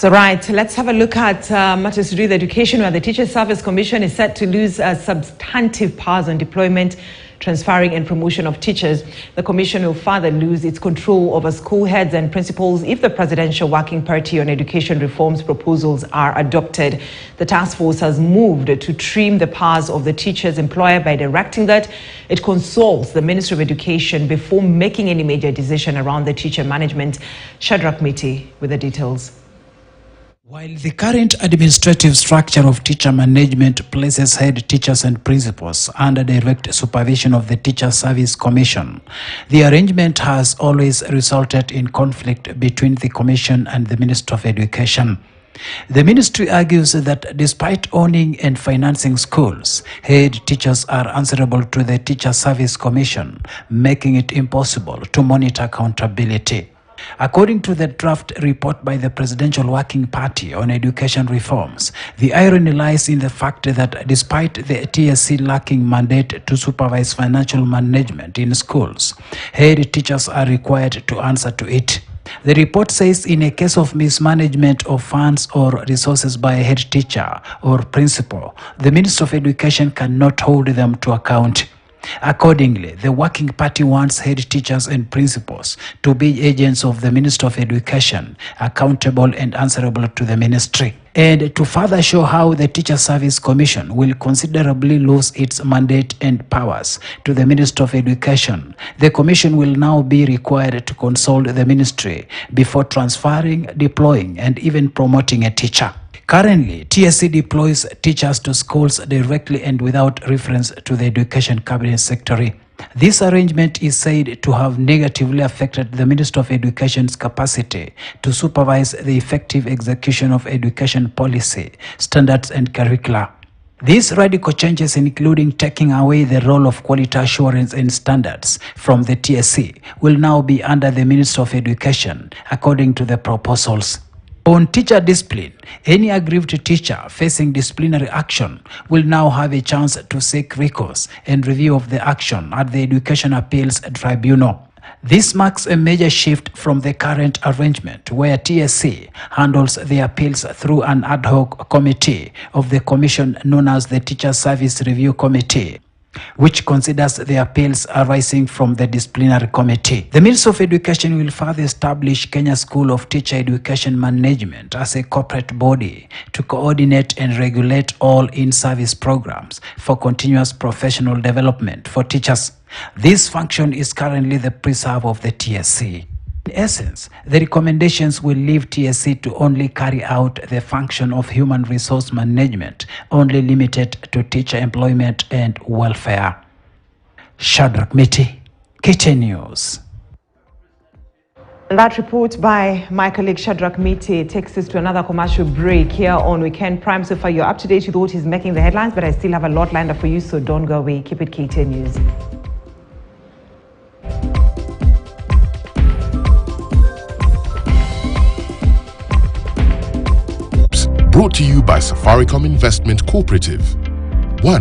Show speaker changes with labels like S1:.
S1: So right, let's have a look at matters to do with education, where the Teacher Service Commission is set to lose substantive powers on deployment, transferring and promotion of teachers. The commission will further lose its control over school heads and principals if the Presidential Working Party on Education reforms proposals are adopted. The task force has moved to trim the powers of the teacher's employer by directing that it consults the Ministry of Education before making any major decision around the teacher management. Shadrach Miti with the details.
S2: While the current administrative structure of teacher management places head teachers and principals under direct supervision of the Teacher Service Commission, the arrangement has always resulted in conflict between the Commission and the Ministry of Education. The ministry argues that despite owning and financing schools, head teachers are answerable to the Teacher Service Commission, making it impossible to monitor accountability. According to the draft report by the Presidential Working Party on Education Reforms, the irony lies in the fact that despite the TSC lacking mandate to supervise financial management in schools, head teachers are required to answer to it. The report says in a case of mismanagement of funds or resources by a head teacher or principal, the Minister of Education cannot hold them to account. Accordingly, the Working Party wants head teachers and principals to be agents of the Minister of Education, accountable and answerable to the ministry. And to further show how the Teacher Service Commission will considerably lose its mandate and powers to the Minister of Education, the Commission will now be required to consult the ministry before transferring, deploying, and even promoting a teacher. Currently, TSC deploys teachers to schools directly and without reference to the Education Cabinet Secretary. This arrangement is said to have negatively affected the Minister of Education's capacity to supervise the effective execution of education policy, standards, and curricula. These radical changes, including taking away the role of quality assurance and standards from the TSC, will now be under the Minister of Education, according to the proposals. On teacher discipline, any aggrieved teacher facing disciplinary action will now have a chance to seek recourse and review of the action at the Education Appeals Tribunal. This marks a major shift from the current arrangement where TSC handles the appeals through an ad hoc committee of the Commission known as the Teacher Service Review Committee, which considers the appeals arising from the disciplinary committee. The Ministry of Education will further establish Kenya School of Teacher Education Management as a corporate body to coordinate and regulate all in-service programs for continuous professional development for teachers. This function is currently the preserve of the TSC. In essence, the recommendations will leave TSC to only carry out the function of human resource management, only limited to teacher employment and welfare. Shadrach Miti, KTN News.
S1: And that report by my colleague Shadrach Miti takes us to another commercial break here on Weekend Prime. So far, you're up to date with what is making the headlines, but I still have a lot lined up for you, so don't go away. Keep it KTN News.
S3: Brought to you by Safaricom Investment Cooperative. 1